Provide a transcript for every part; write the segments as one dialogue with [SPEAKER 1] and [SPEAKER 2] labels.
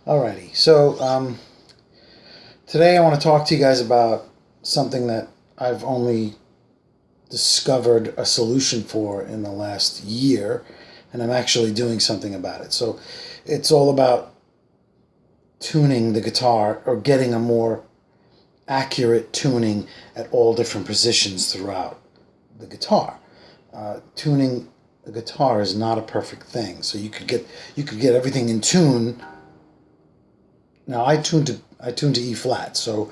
[SPEAKER 1] Alrighty, so today I want to talk to you guys about something that I've only discovered a solution for in the last year, and I'm actually doing something about it. So it's all about tuning the guitar or getting a more accurate tuning at all different positions throughout the guitar. Tuning the guitar is not a perfect thing, so you could get everything in tune. Now I tune to E flat, so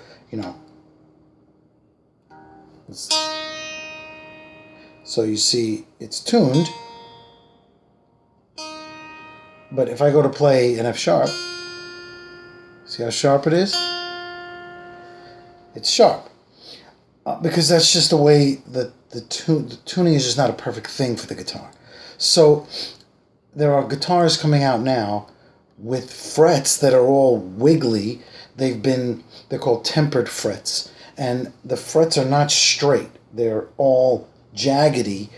[SPEAKER 1] so you see it's tuned. But if I go to play an F sharp, see how sharp it is? It's sharp because that's just the way that the tuning is just not a perfect thing for the guitar. So there are guitars coming out now with frets that are all wiggly. They're called tempered frets, and the frets are not straight. They're all jaggedy.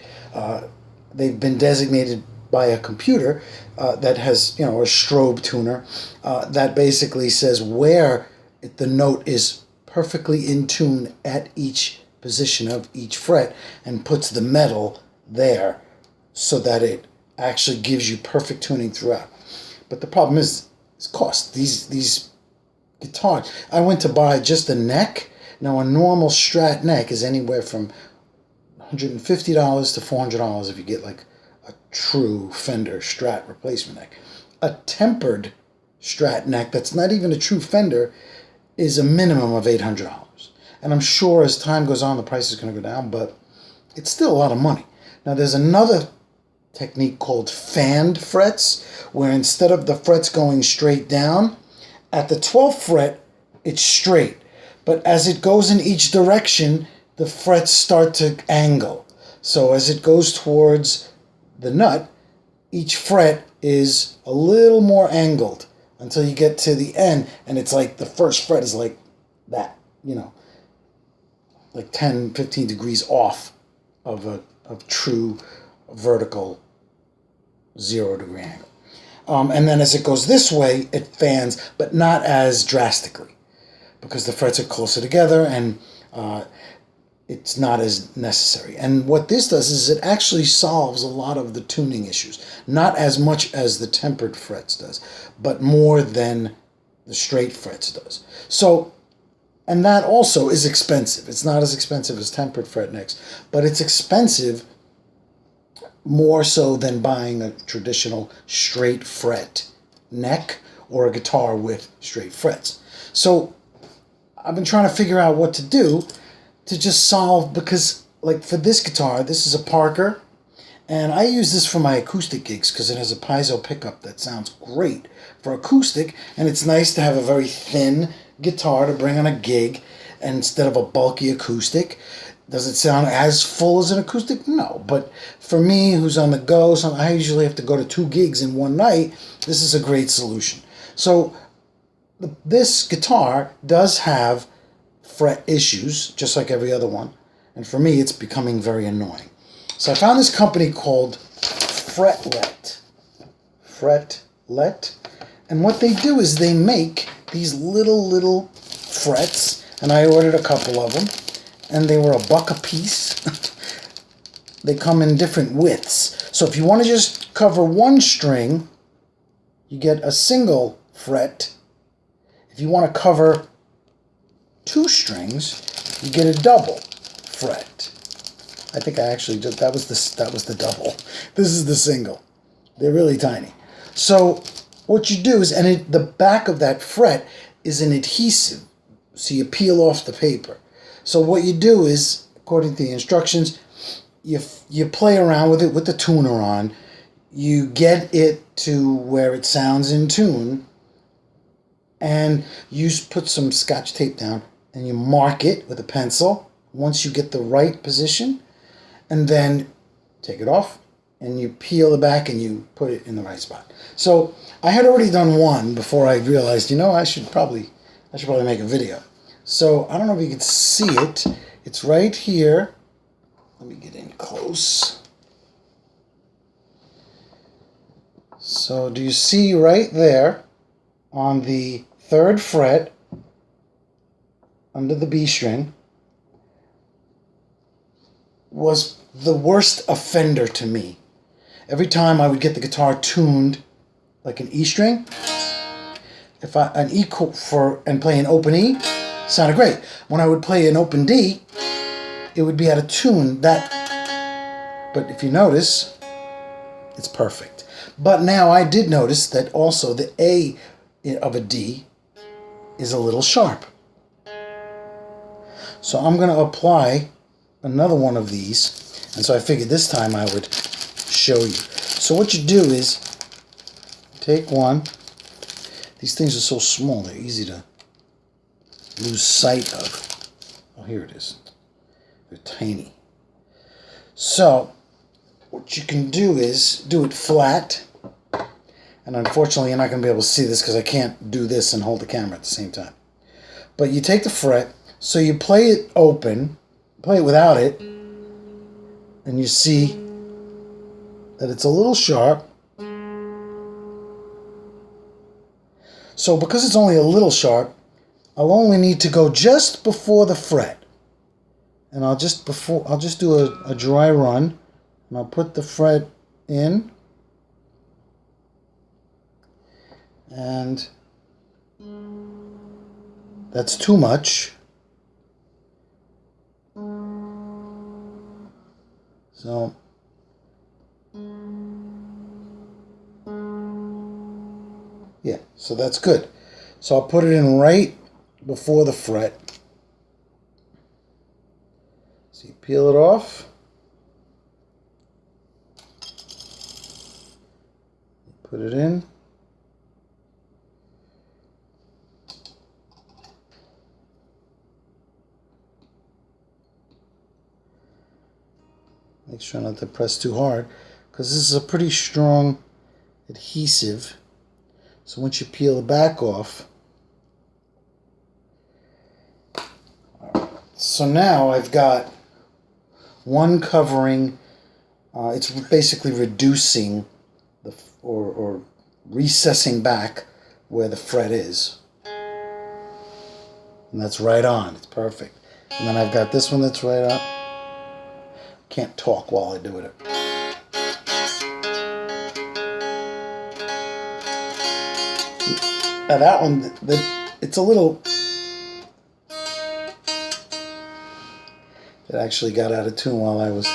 [SPEAKER 1] They've been designated by a computer that has, a strobe tuner that basically says where the note is perfectly in tune at each position of each fret and puts the metal there so that it actually gives you perfect tuning throughout. But the problem is cost. These guitars, I went to buy just the neck. Now a normal Strat neck is anywhere from $150 to $400 if you get like a true Fender Strat replacement neck. A tempered Strat neck that's not even a true Fender is a minimum of $800. And I'm sure as time goes on the price is going to go down, but it's still a lot of money. Now there's another technique called fanned frets, where instead of the frets going straight down, at the 12th fret it's straight, but as it goes in each direction the frets start to angle. So as it goes towards the nut, each fret is a little more angled until you get to the end, and it's like the first fret is like that, like 10-15 degrees off of true vertical 0-degree angle. And then as it goes this way, it fans, but not as drastically, because the frets are closer together and it's not as necessary. And what this does is it actually solves a lot of the tuning issues. Not as much as the tempered frets does, but more than the straight frets does. So, and that also is expensive. It's not as expensive as tempered fret necks, but it's expensive more so than buying a traditional straight fret neck or a guitar with straight frets. So I've been trying to figure out what to do to just solve, because like for this guitar, this is a Parker, and I use this for my acoustic gigs because it has a piezo pickup that sounds great for acoustic, and it's nice to have a very thin guitar to bring on a gig instead of a bulky acoustic. Does it sound as full as an acoustic? No. But for me, who's on the go, so I usually have to go to 2 gigs in one night, this is a great solution. So this guitar does have fret issues, just like every other one. And for me, it's becoming very annoying. So I found this company called Fretlets. And what they do is they make these little frets, and I ordered a couple of them, and they were $1 a piece. They come in different widths. So if you want to just cover one string, you get a single fret. If you want to cover 2 strings, you get a double fret. I think I actually just, that was the double. This is the single. They're really tiny. So what you do is, and the back of that fret is an adhesive, so you peel off the paper. So what you do is, according to the instructions, you play around with it with the tuner on. You get it to where it sounds in tune, and you put some Scotch tape down and you mark it with a pencil once you get the right position, and then take it off and you peel it back and you put it in the right spot. So I had already done one before I realized, I should probably make a video. So I don't know if you can see it. It's right here. Let me get in close. So do you see right there on the 3rd fret under the B string was the worst offender to me. Every time I would get the guitar tuned like an E string, if an E and play an open E, sounded great. When I would play an open D, it would be out of tune. But if you notice, it's perfect. But now I did notice that also the A of a D is a little sharp. So I'm going to apply another one of these, and so I figured this time I would show you. So what you do is take one. These things are so small, they're easy to lose sight of. Oh, here it is. They're tiny. So what you can do is do it flat. And unfortunately, you're not going to be able to see this because I can't do this and hold the camera at the same time. But you take the fret, so you play it open, play it without it, and you see that it's a little sharp. So because it's only a little sharp, I'll only need to go just before the fret. And I'll just do a dry run, and I'll put the fret in. And that's too much. So yeah, so that's good. So I'll put it in right before the fret. So you peel it off. Put it in. Make sure not to press too hard, because this is a pretty strong adhesive. So once you peel the back off, so now I've got one covering. It's basically reducing or recessing back where the fret is, and that's right on. It's perfect. And then I've got this one that's right up. Can't talk while I do it. Now that one, it's a little... It actually got out of tune while I was...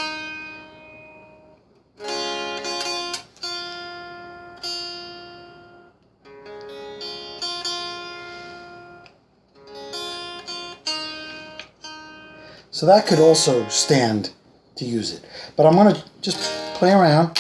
[SPEAKER 1] So that could also stand to use it. But I'm going to just play around.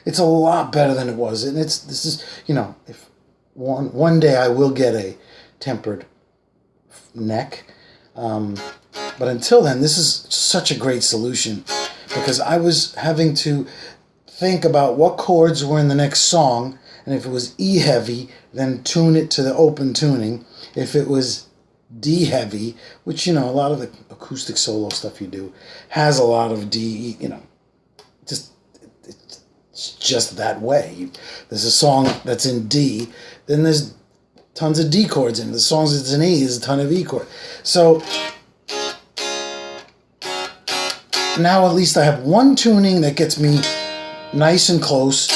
[SPEAKER 1] It's a lot better than it was, and this is, you know, if one day I will get a tempered neck, but until then, this is such a great solution, because I was having to think about what chords were in the next song, and if it was E heavy, then tune it to the open tuning. If it was D heavy, which, you know, a lot of the acoustic solo stuff you do has a lot of D, you know, it's just that way. There's a song that's in D, then there's tons of D chords in it. The songs that's in E, there's a ton of E chords. So now at least I have one tuning that gets me nice and close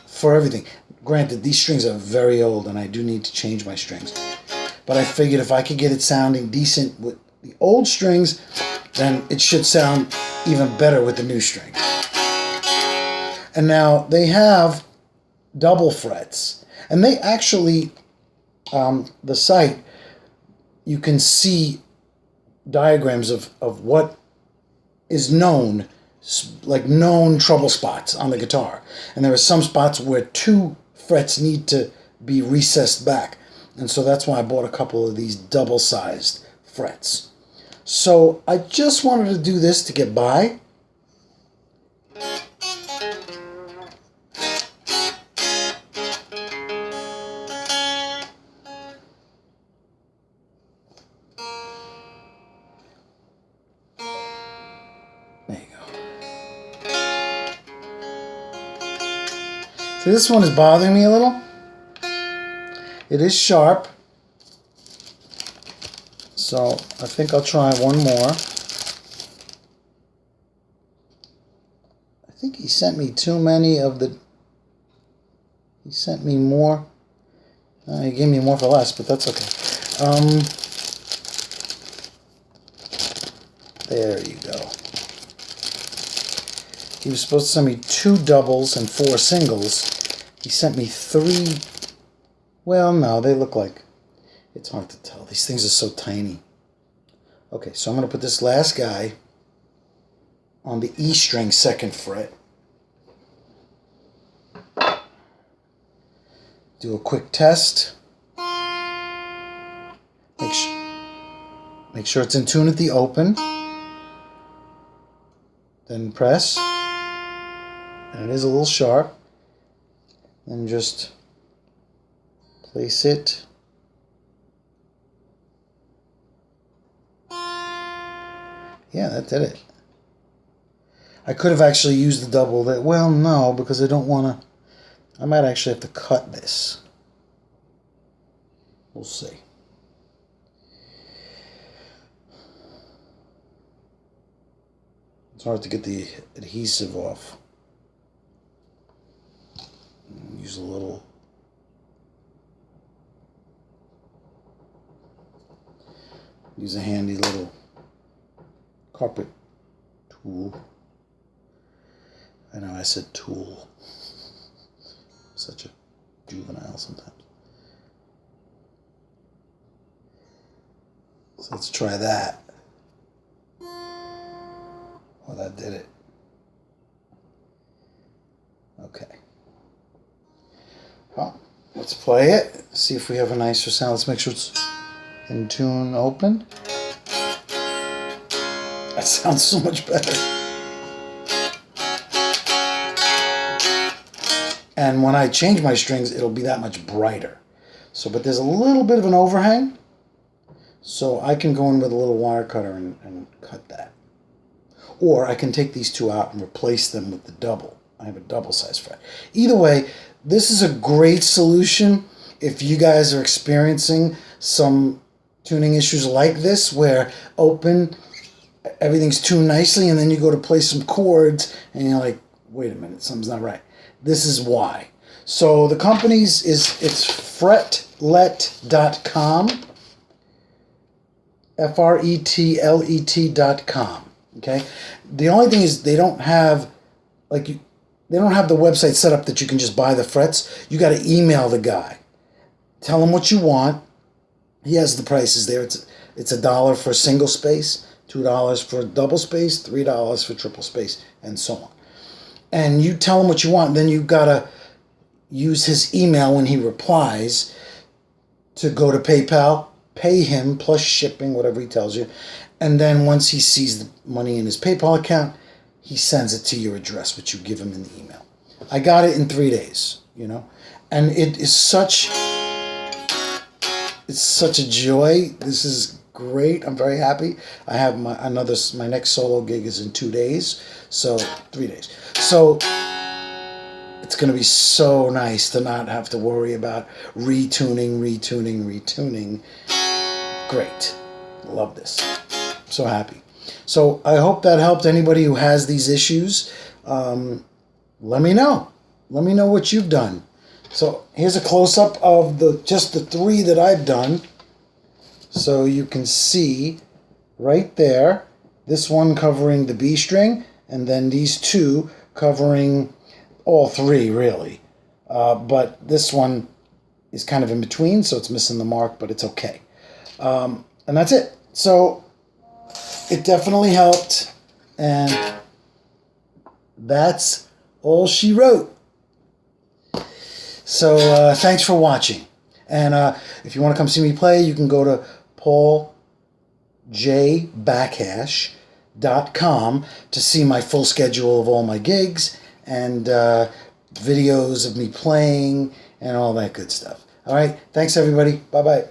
[SPEAKER 1] for everything. Granted, these strings are very old and I do need to change my strings. But I figured if I could get it sounding decent with the old strings, then it should sound even better with the new strings. And now they have double frets. And they actually, the site, you can see diagrams of what is known, like known trouble spots on the guitar. And there are some spots where 2 frets need to be recessed back. And so that's why I bought a couple of these double-sized frets. So I just wanted to do this to get by. So this one is bothering me a little. It is sharp. So I think I'll try one more. I think he sent me too many of the... He sent me more. He gave me more for less, but that's okay. There you go. He was supposed to send me 2 doubles and 4 singles. He sent me 3. Well, no, they look like... It's hard to tell. These things are so tiny. Okay, so I'm going to put this last guy on the E string 2nd fret. Do a quick test. Make sure it's in tune at the open. Then press. And it is a little sharp. Then just place it. Yeah, that did it. I could have actually used the double that. Well, no, because I don't want to. I might actually have to cut this. We'll see. It's hard to get the adhesive off. Use a little. Use a handy little carpet tool. I know I said tool. Such a juvenile sometimes. So let's try that. Well, that did it. Okay. Well, let's play it. See if we have a nicer sound. Let's make sure it's in tune open. That sounds so much better. And when I change my strings, it'll be that much brighter. So, but there's a little bit of an overhang. So I can go in with a little wire cutter and cut that. Or I can take these 2 out and replace them with the double. I have a double size fret. Either way, this is a great solution if you guys are experiencing some tuning issues like this, where open, everything's tuned nicely, and then you go to play some chords, and you're like, wait a minute, something's not right. This is why. So the company's it's Fretlet.com. Fretlet.com. Okay. The only thing is they don't have they don't have the website set up that you can just buy the frets. You got to email the guy. Tell him what you want. He has the prices there. It's $1 for single space, $2 for double space, $3 for triple space, and so on. And you tell him what you want. Then you got to use his email when he replies to go to PayPal, pay him plus shipping, whatever he tells you. And then once he sees the money in his PayPal account, he sends it to your address, which you give him in the email. I got it in 3 days, you know. And it is such a joy. This is great. I'm very happy. I have my next solo gig is in 2 days. So 3 days. So it's going to be so nice to not have to worry about retuning. Great. Love this. So happy. So I hope that helped anybody who has these issues. Let me know. Let me know what you've done. So here's a close-up of just the 3 that I've done. So you can see right there, this one covering the B string, and then these 2 covering all 3, really. But this one is kind of in between, so it's missing the mark, but it's okay. And that's it. So it definitely helped, and that's all she wrote. So thanks for watching. And if you want to come see me play, you can go to pauljbackhash.com to see my full schedule of all my gigs and videos of me playing and all that good stuff. All right. Thanks, everybody. Bye-bye.